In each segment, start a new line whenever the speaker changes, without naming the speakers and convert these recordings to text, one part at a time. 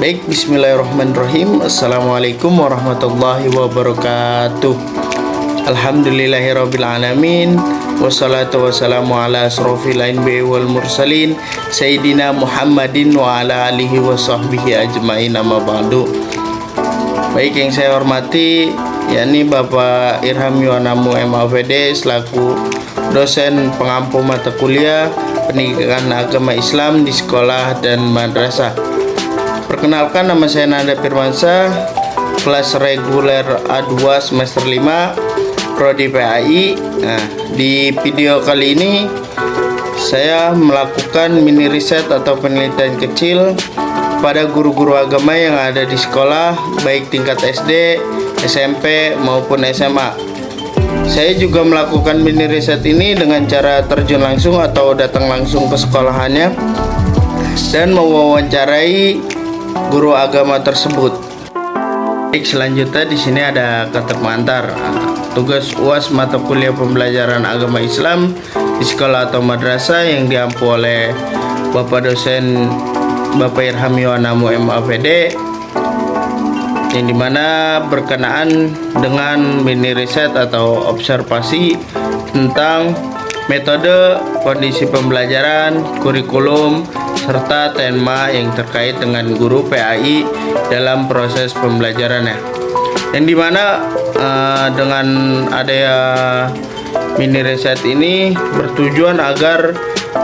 Baik, bismillahirrahmanirrahim. Assalamualaikum warahmatullahi wabarakatuh. Alhamdulillahirrabbilalamin. Wassalatu wassalamu ala asrofil anbiya'i wal mursalin Sayyidina Muhammadin wa ala alihi wa sahbihi ajma'in, amma ba'du. Baik, yang saya hormati yakni Bapak Irham Yuwanamu MAPD selaku dosen pengampu mata kuliah pendidikan agama Islam di sekolah dan madrasah. Perkenalkan, nama saya Nanda Firmansyah, kelas reguler A2 semester 5 Prodi PAI. Nah, di video kali ini saya melakukan mini riset atau penelitian kecil pada guru-guru agama yang ada di sekolah, baik tingkat SD, SMP maupun SMA. Saya juga melakukan mini riset ini dengan cara terjun langsung atau datang langsung ke sekolahannya dan mewawancarai guru agama tersebut. Baik, selanjutnya di sini ada kata pengantar. Tugas UAS mata kuliah pembelajaran agama Islam di sekolah atau madrasah yang diampu oleh Bapak dosen Bapak Irham Yuwanamu MAPD, yang dimana berkenaan dengan mini riset atau observasi tentang metode, kondisi pembelajaran, kurikulum, serta tema yang terkait dengan guru PAI dalam proses pembelajarannya. Yang dimana dengan adanya mini riset ini bertujuan agar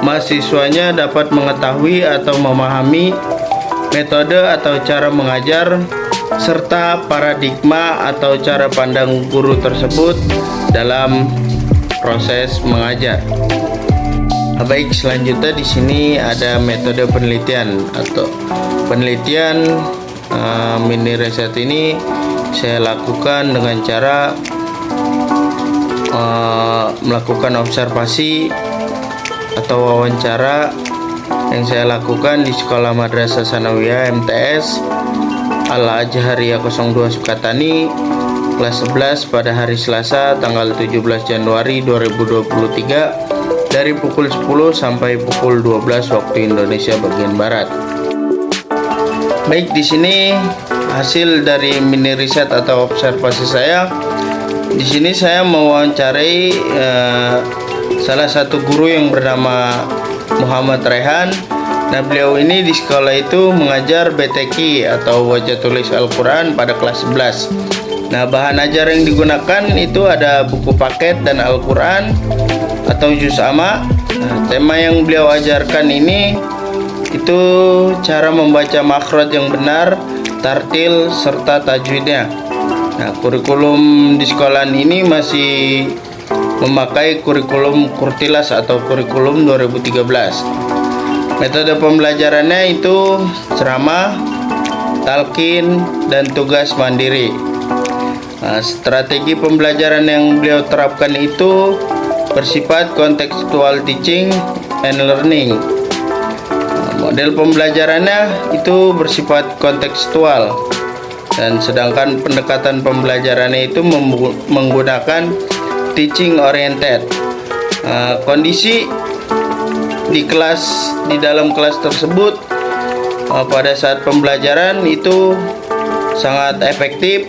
mahasiswanya dapat mengetahui atau memahami metode atau cara mengajar serta paradigma atau cara pandang guru tersebut dalam proses mengajar. Baik, selanjutnya di sini ada metode penelitian atau penelitian mini riset ini saya lakukan dengan cara melakukan observasi atau wawancara yang saya lakukan di Sekolah Madrasah Sanawiyah MTS Al-Azhariyah 02 Sukatani kelas 11 pada hari Selasa tanggal 17 Januari 2023 dari pukul 10 sampai pukul 12 waktu Indonesia bagian barat. Baik, di sini hasil dari mini riset atau observasi saya. Di sini saya mewawancarai salah satu guru yang bernama Muhammad Rehan. Nah, beliau ini di sekolah itu mengajar BTQ atau wajah tulis Al-Quran pada kelas 11. Nah, bahan ajar yang digunakan itu ada buku paket dan Al-Quran atau juz amma. Nah, tema yang beliau ajarkan ini itu cara membaca makhraj yang benar, tartil serta tajwidnya. Nah, kurikulum di sekolah ini masih memakai kurikulum Kurtilas atau kurikulum 2013. Metode pembelajarannya itu ceramah, talqin, dan tugas mandiri. Nah, strategi pembelajaran yang beliau terapkan itu bersifat contextual teaching and learning. Model pembelajarannya itu bersifat kontekstual, dan sedangkan pendekatan pembelajarannya itu menggunakan teaching oriented. Kondisi di kelas, di dalam kelas tersebut pada saat pembelajaran itu sangat efektif,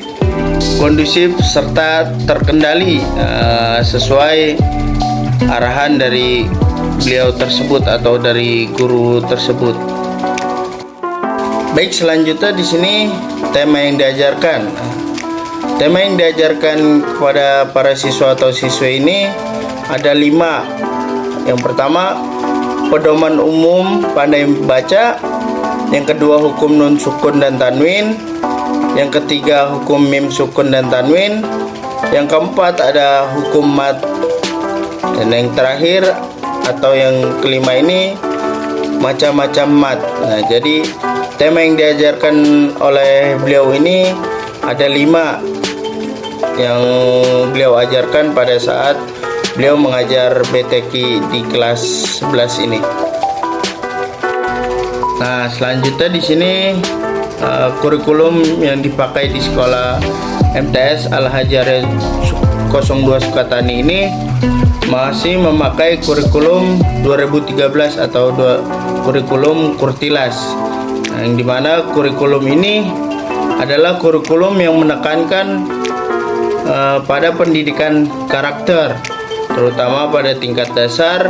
kondusif serta terkendali sesuai arahan dari beliau tersebut atau dari guru tersebut. Baik, selanjutnya di sini tema yang diajarkan. Tema yang diajarkan kepada para siswa atau siswi ini ada 5. Yang pertama, pedoman umum pandai membaca. Yang kedua, hukum nun sukun dan tanwin. Yang ketiga, hukum mim sukun dan tanwin. Yang keempat ada hukum mat. Dan yang terakhir atau yang kelima ini macam-macam mat. Nah, jadi tema yang diajarkan oleh beliau ini ada 5 yang beliau ajarkan pada saat beliau mengajar BTQ di kelas 11 ini. Nah, selanjutnya di sini kurikulum yang dipakai di sekolah MTS Al-Azhariyah 02 Sukatani ini masih memakai kurikulum 2013 atau kurikulum Kurtilas. yang dimana kurikulum ini adalah kurikulum yang menekankan pada pendidikan karakter, terutama pada tingkat dasar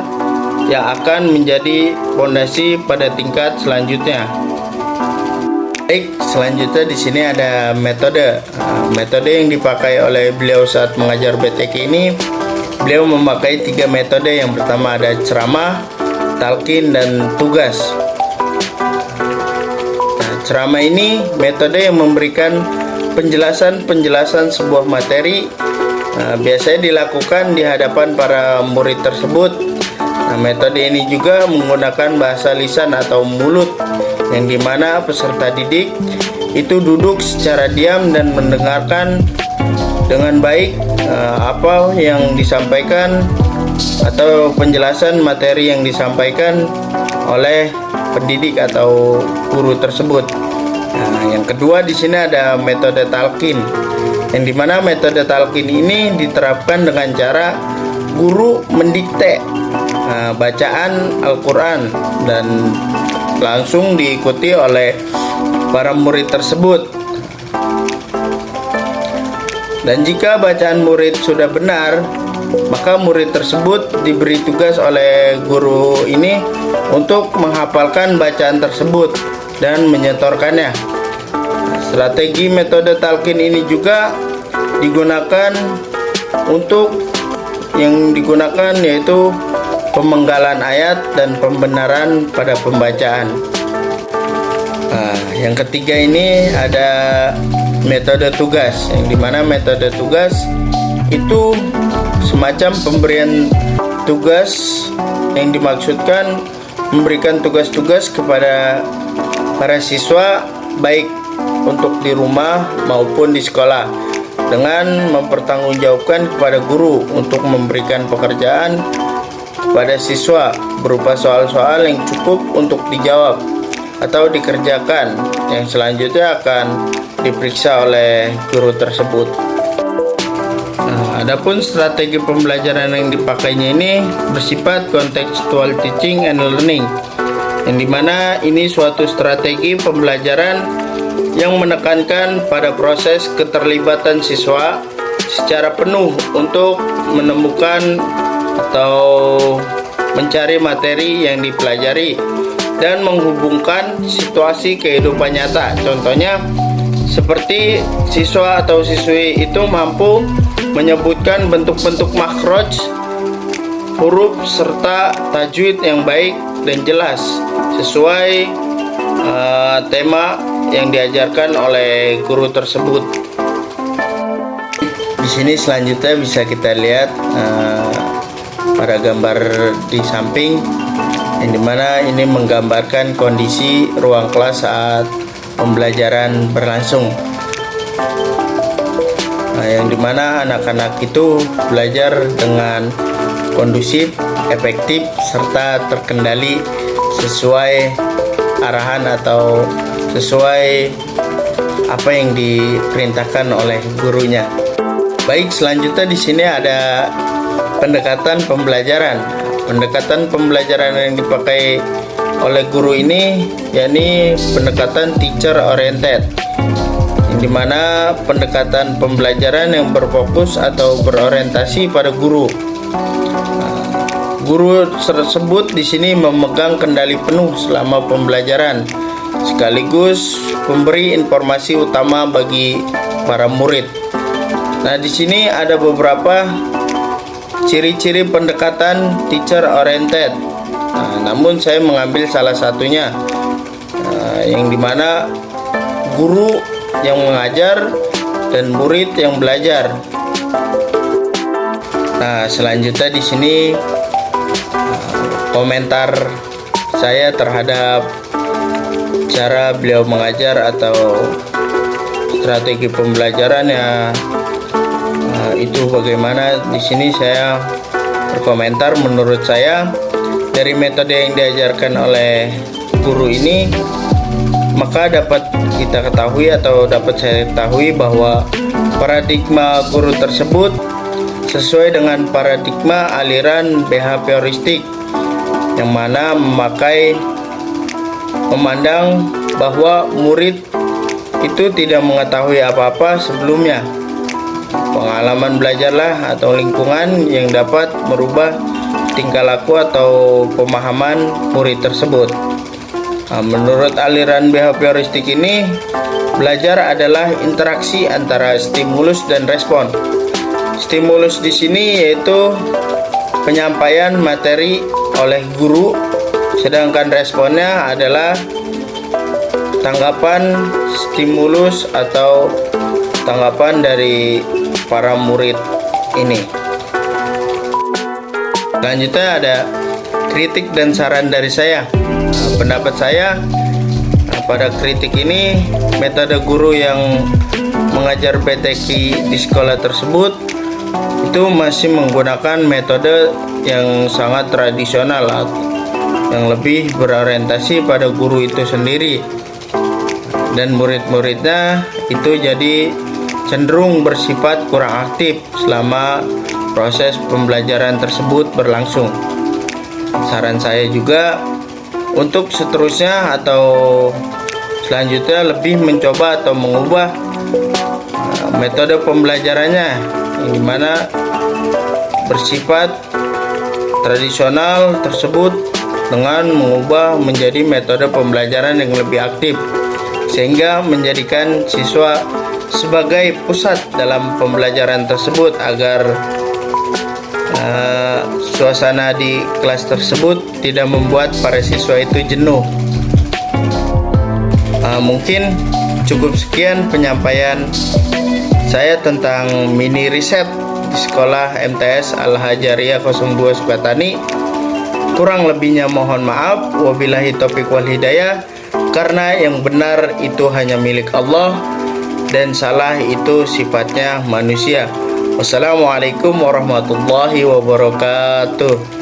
yang akan menjadi fondasi pada tingkat selanjutnya. Baik, selanjutnya di sini ada metode. Metode yang dipakai oleh beliau saat mengajar BTK ini, beliau memakai 3 metode. Yang pertama ada ceramah, talqin, dan tugas. Nah, ceramah ini metode yang memberikan penjelasan sebuah materi, biasanya dilakukan di hadapan para murid tersebut. Nah, metode ini juga menggunakan bahasa lisan atau mulut, yang dimana peserta didik itu duduk secara diam dan mendengarkan dengan baik apa yang disampaikan atau penjelasan materi yang disampaikan oleh pendidik atau guru tersebut. Nah, yang kedua di sini ada metode talqin, yang dimana metode talqin ini diterapkan dengan cara guru mendikte bacaan Al-Quran dan langsung diikuti oleh para murid tersebut. Dan jika bacaan murid sudah benar, maka murid tersebut diberi tugas oleh guru ini untuk menghafalkan bacaan tersebut dan menyetorkannya. Strategi metode talqin ini juga digunakan untuk yaitu pemenggalan ayat dan pembenaran pada pembacaan. Nah, yang ketiga ini ada metode tugas, yang dimana metode tugas itu semacam pemberian tugas, yang dimaksudkan memberikan tugas-tugas kepada para siswa baik untuk di rumah maupun di sekolah, dengan mempertanggungjawabkan kepada guru untuk memberikan pekerjaan kepada siswa berupa soal-soal yang cukup untuk dijawab atau dikerjakan, yang selanjutnya akan diperiksa oleh guru tersebut. Nah, adapun strategi pembelajaran yang dipakainya ini bersifat contextual teaching and learning, yang dimana ini suatu strategi pembelajaran yang menekankan pada proses keterlibatan siswa secara penuh untuk menemukan atau mencari materi yang dipelajari dan menghubungkan situasi kehidupan nyata. Contohnya seperti siswa atau siswi itu mampu menyebutkan bentuk-bentuk makhraj huruf serta tajwid yang baik dan jelas sesuai tema yang diajarkan oleh guru tersebut. Di sini selanjutnya bisa kita lihat pada gambar di samping, yang dimana ini menggambarkan kondisi ruang kelas saat pembelajaran berlangsung. Nah, yang dimana anak-anak itu belajar dengan kondusif, efektif, serta terkendali sesuai arahan atau sesuai apa yang diperintahkan oleh gurunya. Baik, selanjutnya di sini ada pendekatan pembelajaran. Pendekatan pembelajaran yang dipakai oleh guru ini yakni pendekatan teacher oriented, yang dimana pendekatan pembelajaran yang berfokus atau berorientasi pada guru. Guru tersebut di sini memegang kendali penuh selama pembelajaran, sekaligus memberi informasi utama bagi para murid. Nah, di sini ada beberapa ciri-ciri pendekatan teacher oriented. Namun saya mengambil salah satunya, yang dimana guru yang mengajar dan murid yang belajar. Nah, selanjutnya di sini komentar saya terhadap cara beliau mengajar atau strategi pembelajarannya itu bagaimana. Di sini saya berkomentar, menurut saya dari metode yang diajarkan oleh guru ini, maka dapat kita ketahui atau dapat saya ketahui bahwa paradigma guru tersebut sesuai dengan paradigma aliran behavioristik, yang mana memandang bahwa murid itu tidak mengetahui apa-apa sebelumnya. Pengalaman belajarlah atau lingkungan yang dapat merubah tingkah laku atau pemahaman murid tersebut. Menurut aliran behavioristik ini, belajar adalah interaksi antara stimulus dan respon. Stimulus di sini yaitu penyampaian materi oleh guru, sedangkan responnya adalah tanggapan stimulus atau tanggapan dari para murid ini. Selanjutnya ada kritik dan saran dari saya. Pendapat saya pada kritik ini, metode guru yang mengajar PTQ di sekolah tersebut itu masih menggunakan metode yang sangat tradisional, yang lebih berorientasi pada guru itu sendiri, dan murid-muridnya itu jadi cenderung bersifat kurang aktif selama proses pembelajaran tersebut berlangsung. Saran saya juga untuk seterusnya atau selanjutnya lebih mencoba atau mengubah metode pembelajarannya, yang dimana bersifat tradisional tersebut dengan mengubah menjadi metode pembelajaran yang lebih aktif, sehingga menjadikan siswa sebagai pusat dalam pembelajaran tersebut agar suasana di kelas tersebut tidak membuat para siswa itu jenuh. Mungkin cukup sekian penyampaian saya tentang mini riset di sekolah MTS Al-Hajariyah 02 Sukatani. Kurang lebihnya mohon maaf. Wabillahi taufiq wal hidayah. Karena yang benar itu hanya milik Allah dan salah itu sifatnya manusia. Wassalamualaikum warahmatullahi wabarakatuh.